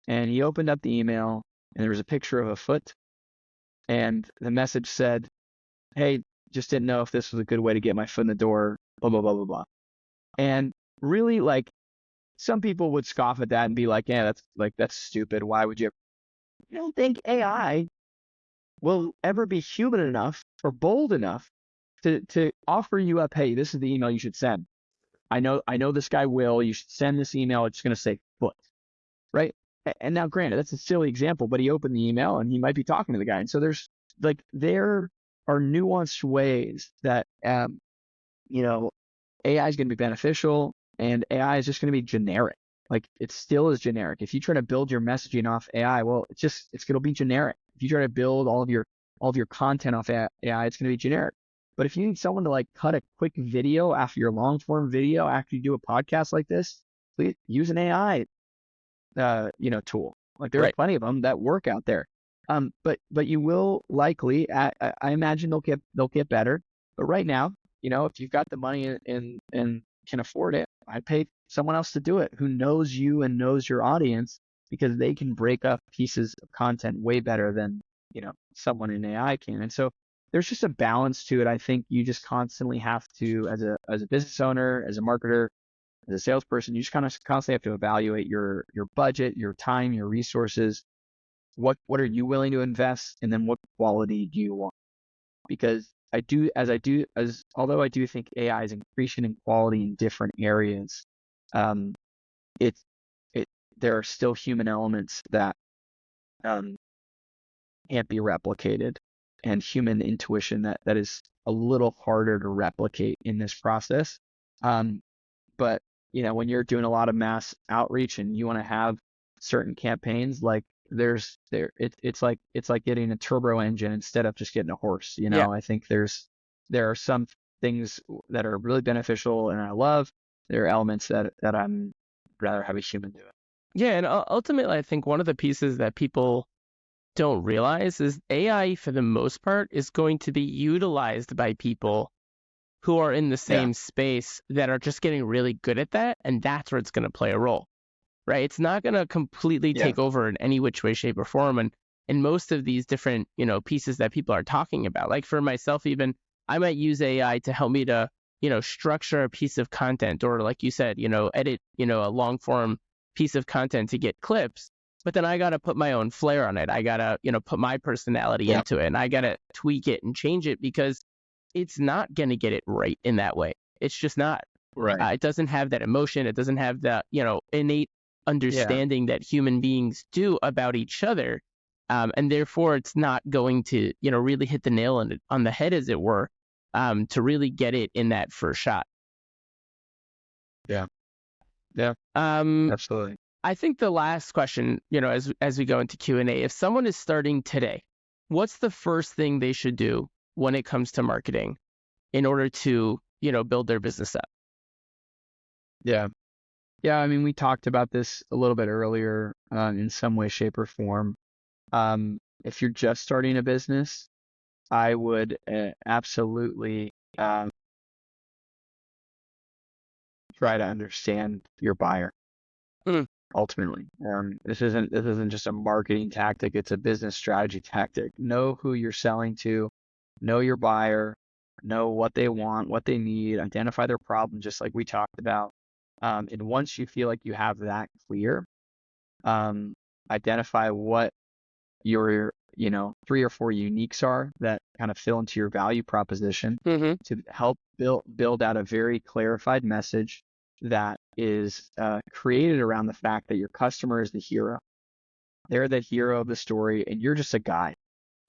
And he opened up the email and there was a picture of a foot. And the message said, hey, just didn't know if this was a good way to get my foot in the door, blah, blah, blah, blah, blah. And really, like, some people would scoff at that and be like, yeah, that's stupid. Why would you? I don't think AI will ever be human enough or bold enough to offer you up, hey, this is the email you should send. I know this guy will. You should send this email. It's going to say foot, right? And now, granted, that's a silly example, but he opened the email and he might be talking to the guy. And so there are nuanced ways that AI is going to be beneficial, and AI is just going to be generic. Like it still is generic. If you try to build your messaging off AI, well, it's going to be generic. If you try to build all of your content off AI, it's going to be generic. But if you need someone to like cut a quick video after your long form video after you do a podcast like this, please use an AI tool. Like there are Right. plenty of them that work out there. But you will likely, I imagine they'll get better. But right now, if you've got the money and can afford it, I'd pay someone else to do it who knows you and knows your audience, because they can break up pieces of content way better than, someone in AI can. And so there's just a balance to it. I think you just constantly have to, as a business owner, as a marketer, as a salesperson, you just kind of constantly have to evaluate your although your time, your resources. What are you willing to invest, and then what quality do you want? Because although I do think AI is increasing in quality in different areas, um, it's there are still human elements that can't be replicated, and human intuition that is a little harder to replicate in this process. But when you're doing a lot of mass outreach and you want to have certain campaigns, like it's like getting a turbo engine instead of just getting a horse. Yeah. I think there are some things that are really beneficial and I love. There are elements that I'm rather have a human do it. Yeah, and ultimately, I think one of the pieces that people don't realize is AI, for the most part, is going to be utilized by people who are in the Yeah. same space that are just getting really good at that, and that's where it's going to play a role, right? It's not going to completely Yeah. take over in any which way, shape, or form. And in most of these different, pieces that people are talking about, like for myself, even I might use AI to help me to, structure a piece of content, or like you said, edit, a long form piece of content to get clips. But then I got to put my own flair on it. I got to, put my personality Yeah. into it, and I got to tweak it and change it because it's not going to get it right in that way. It's just not. Right. It doesn't have that emotion. It doesn't have that, innate Yeah. understanding that human beings do about each other. And therefore, it's not going to, really hit the nail on the head, as it were, to really get it in that first shot. Yeah. Yeah. Um, Absolutely. I think the last question, as we go into Q&A, if someone is starting today, what's the first thing they should do when it comes to marketing in order to, build their business up? Yeah. Yeah. I mean, we talked about this a little bit earlier, in some way, shape, or form. If you're just starting a business, I would absolutely try to understand your buyer. Mm. Ultimately, this isn't just a marketing tactic; it's a business strategy tactic. Know who you're selling to, know your buyer, know what they want, what they need, identify their problem, just like we talked about. And once you feel like you have that clear, um, identify what your 3 or 4 uniques are that kind of fill into your value proposition Mm-hmm. to help build out a very clarified message that is created around the fact that your customer is the hero. They're the hero of the story, and you're just a guide.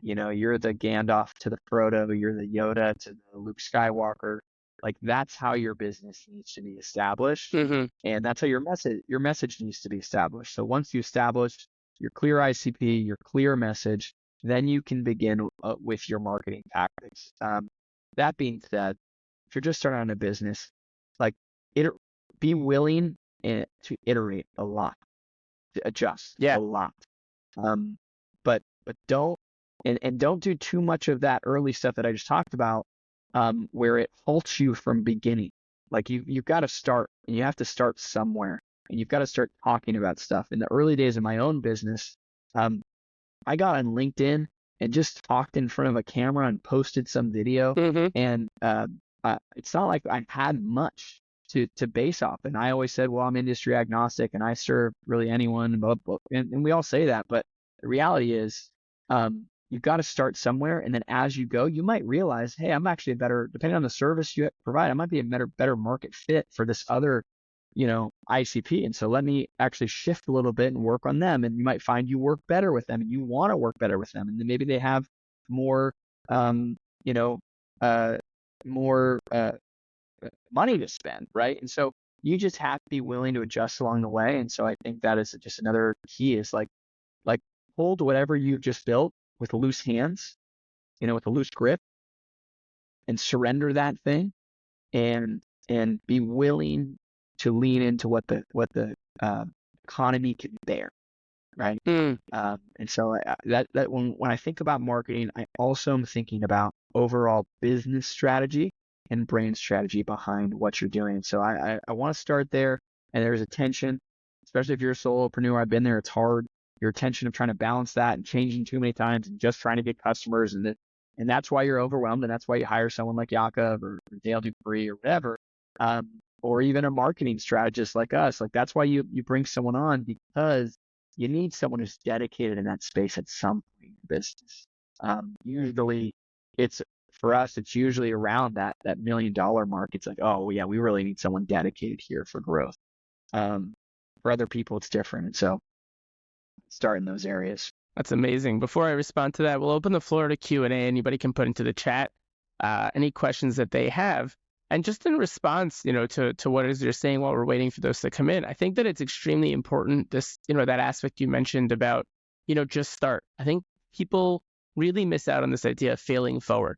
You're the Gandalf to the Frodo, you're the Yoda to the Luke Skywalker. Like that's how your business needs to be established, Mm-hmm. and that's how your message needs to be established. So once you establish your clear ICP, your clear message, then you can begin with your marketing tactics. That being said, if you're just starting on a business, like be willing to iterate a lot, to adjust Yeah. a lot. Um, but don't do too much of that early stuff that I just talked about, where it halts you from beginning. Like you've got to start, and you have to start somewhere, and you've got to start talking about stuff. In the early days of my own business, I got on LinkedIn and just talked in front of a camera and posted some video, Mm-hmm. and it's not like I had much to base off. And I always said, well, I'm industry agnostic and I serve really anyone, and we all say that, but the reality is, you've got to start somewhere, and then as you go, you might realize, hey, I'm actually depending on the service you provide, I might be a better market fit for this other, ICP. And so let me actually shift a little bit and work on them. And you might find you work better with them, and you want to work better with them, and then maybe they have more, um, you know, more money to spend, right? And so you just have to be willing to adjust along the way. And so I think that is just another key is like hold whatever you've just built with loose hands, with a loose grip, and surrender that thing, and be willing to lean into what the economy can bear, right? Mm. And so that when I think about marketing, I also am thinking about overall business strategy and brand strategy behind what you're doing. So I want to start there, and there's a tension, especially if you're a solopreneur. I've been there. It's hard. Your tension of trying to balance that and changing too many times and just trying to get customers, and that's why you're overwhelmed, and that's why you hire someone like Yaacov or Dale Dupree or whatever, or even a marketing strategist like us. Like that's why you bring someone on, because you need someone who's dedicated in that space at some point in business. Usually it's for us, it's usually around that $1 million mark. It's like, oh yeah, we really need someone dedicated here for growth. For other people, it's different. And so start in those areas. That's amazing. Before I respond to that, we'll open the floor to Q&A. Anybody can put into the chat any questions that they have. And just in response, to what it is you're saying while we're waiting for those to come in, I think that it's extremely important, that aspect you mentioned about, just start. I think people really miss out on this idea of failing forward.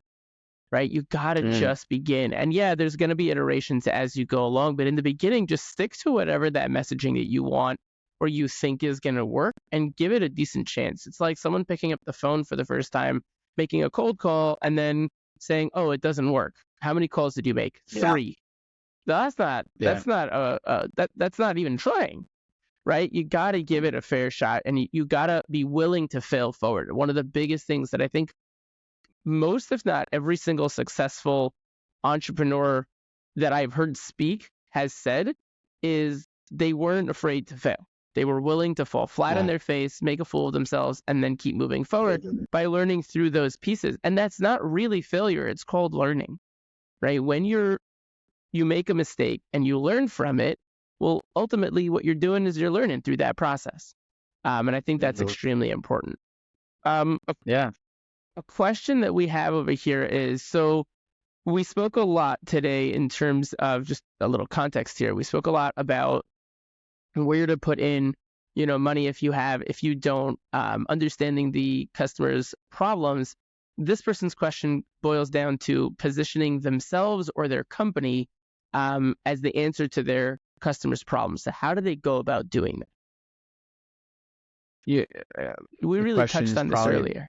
right? You got to just begin. And yeah, there's going to be iterations as you go along, but in the beginning, just stick to whatever that messaging that you want or you think is going to work and give it a decent chance. It's like someone picking up the phone for the first time, making a cold call, and then saying, oh, it doesn't work. How many calls did you make? 3. That's not even trying, right? You got to give it a fair shot, and you got to be willing to fail forward. One of the biggest things that I think most, if not every single successful entrepreneur that I've heard speak has said is they weren't afraid to fail. They were willing to fall flat on their face, make a fool of themselves, and then keep moving forward by learning through those pieces. And that's not really failure. It's called learning, right? When you make a mistake and you learn from it, well, ultimately what you're doing is you're learning through that process. And I think that's extremely important. A question that we have over here is, so we spoke a lot today in terms of just a little context here. We spoke a lot about where to put in, money if you don't, understanding the customer's problems. This person's question boils down to positioning themselves or their company as the answer to their customers' problems. So how do they go about doing that? Yeah, we really touched on this earlier.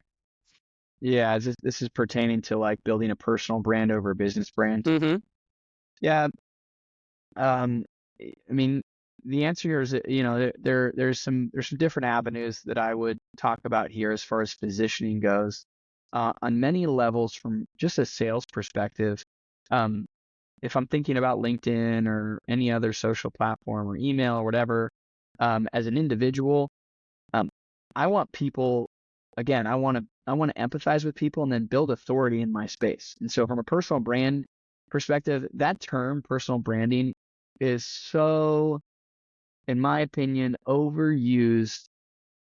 Yeah, this is pertaining to like building a personal brand over a business brand. Mm-hmm. Yeah. I mean, the answer here is that, there's some different avenues that I would talk about here as far as positioning goes. On many levels, from just a sales perspective, if I'm thinking about LinkedIn or any other social platform or email or whatever, as an individual, I want people, again, I want to empathize with people and then build authority in my space. And so from a personal brand perspective, that term, personal branding, is so, in my opinion, overused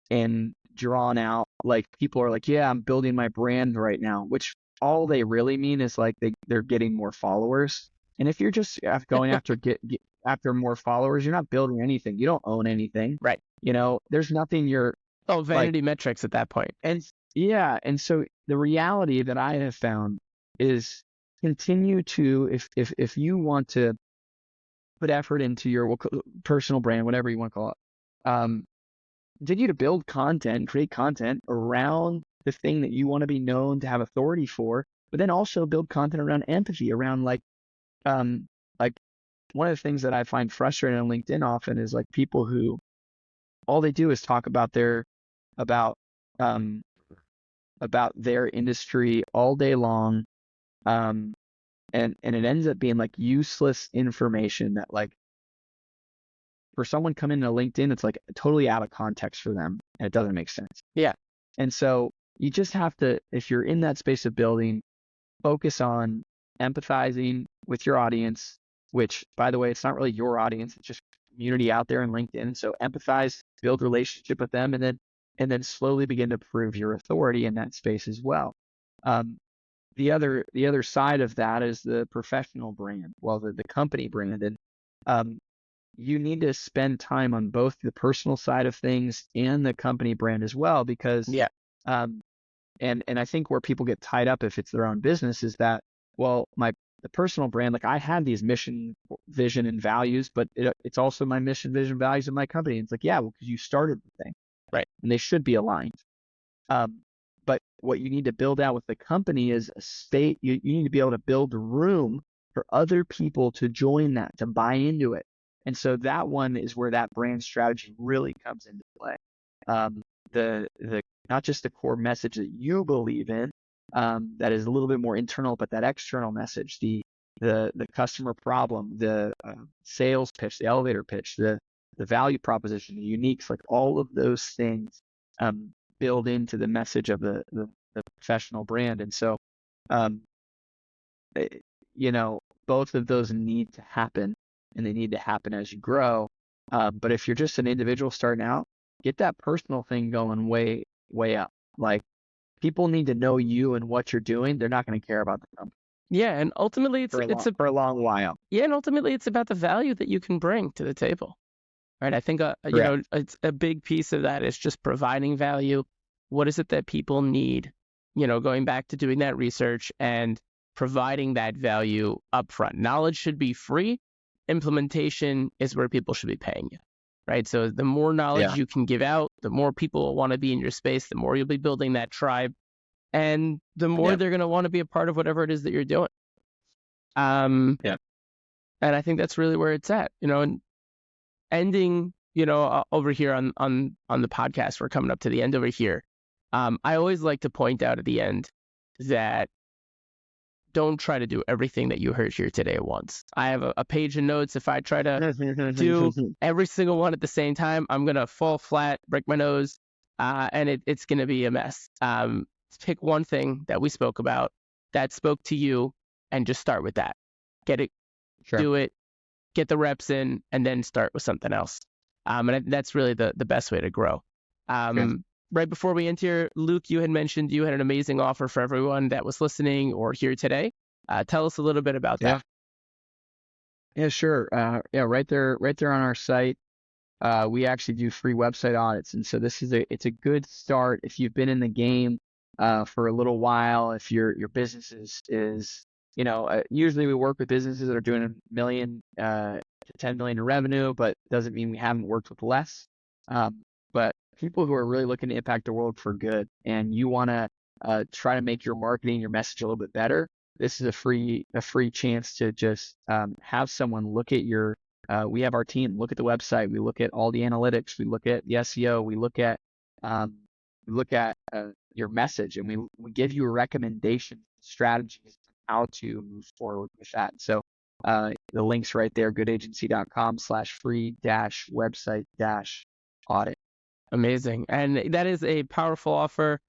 and drawn out. Like people are like, yeah, I'm building my brand right now, which all they really mean is like they're getting more followers. And if you're just going after after more followers, you're not building anything. You don't own anything. Right. There's nothing vanity metrics at that point. And so the reality that I have found is continue to, if you want to put effort into your personal brand, whatever you want to call it, continue to build content, create content around the thing that you want to be known to have authority for, but then also build content around empathy, around like one of the things that I find frustrating on LinkedIn often is like people who all they do is talk about about their industry all day long, and it ends up being like useless information that, like, for someone coming to LinkedIn, it's like totally out of context for them and it doesn't make sense. Yeah. And so you just have to, if you're in that space of building, focus on empathizing with your audience, which, by the way, it's not really your audience, it's just community out there in LinkedIn. So empathize, build relationship with them, and then slowly begin to prove your authority in that space as well. The other side of that is the professional brand, the company brand. And you need to spend time on both the personal side of things and the company brand as well, because and I think where people get tied up if it's their own business is that, well, the personal brand, like I had these mission, vision, and values, but it's also my mission, vision, values of my company. And it's like, yeah, well, because you started the thing. Right. And they should be aligned. But what you need to build out with the company is a state. You need to be able to build room for other people to join that, to buy into it. And so that one is where that brand strategy really comes into play. The not just the core message that you believe in, that is a little bit more internal, but that external message, the customer problem, the sales pitch, the elevator pitch, the value proposition, the uniques, like all of those things build into the message of the professional brand. And so, both of those need to happen, and they need to happen as you grow. But if you're just an individual starting out, get that personal thing going way, way up. Like, people need to know you and what you're doing. They're not going to care about the company. Yeah, and ultimately for a long while. Yeah, and ultimately it's about the value that you can bring to the table. Right. I think it's a big piece of that is just providing value. What is it that people need? Going back to doing that research and providing that value upfront. Knowledge should be free. Implementation is where people should be paying you, right? So the more knowledge you can give out, the more people will want to be in your space, the more you'll be building that tribe, and the more they're going to want to be a part of whatever it is that you're doing. And I think that's really where it's at, and ending, over here on the podcast, we're coming up to the end over here. I always like to point out at the end that don't try to do everything that you heard here today at once. I have a page of notes. If I try to do every single one at the same time, I'm going to fall flat, break my nose, and it's going to be a mess. Pick one thing that we spoke about that spoke to you and just start with that. Get it, do it, get the reps in, and then start with something else. And that's really the best way to grow. Right before we end here, Luke, you had mentioned you had an amazing offer for everyone that was listening or here today. Tell us a little bit about that. Yeah, sure. Right there on our site, we actually do free website audits. And so it's a good start if you've been in the game for a little while. If your business is usually we work with businesses that are doing $1 million to $10 million in revenue, but doesn't mean we haven't worked with less. But people who are really looking to impact the world for good, and you want to try to make your marketing, your message a little bit better, this is a free chance to just have someone look at your. We have our team look at the website. We look at all the analytics. We look at the SEO. We look at your message, and we give you a recommendation strategies how to move forward with that. So the link's right there, goodagency.com/free-website-audit. Amazing. And that is a powerful offer.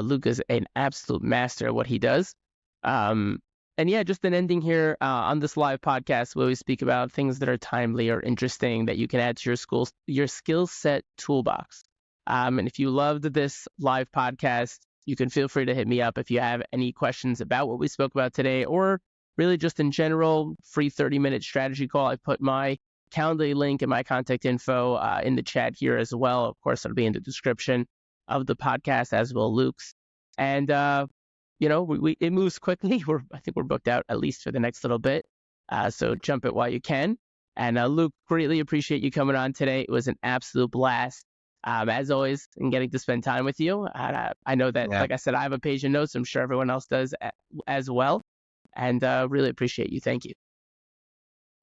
Luke is an absolute master at what he does. And just an ending here on this live podcast where we speak about things that are timely or interesting that you can add to your skill set toolbox. And if you loved this live podcast, you can feel free to hit me up if you have any questions about what we spoke about today, or really just in general, free 30-minute strategy call. I put my Calendly link and my contact info in the chat here as well. Of course, it'll be in the description of the podcast, as will Luke's. And it moves quickly. I think we're booked out at least for the next little bit. So jump it while you can. And Luke, greatly appreciate you coming on today. It was an absolute blast, as always, in getting to spend time with you. I know that, like I said, I have a page of notes. I'm sure everyone else does as well. And really appreciate you. Thank you.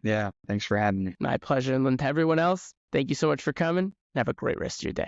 Yeah, thanks for having me. My pleasure. And to everyone else, thank you so much for coming. Have a great rest of your day.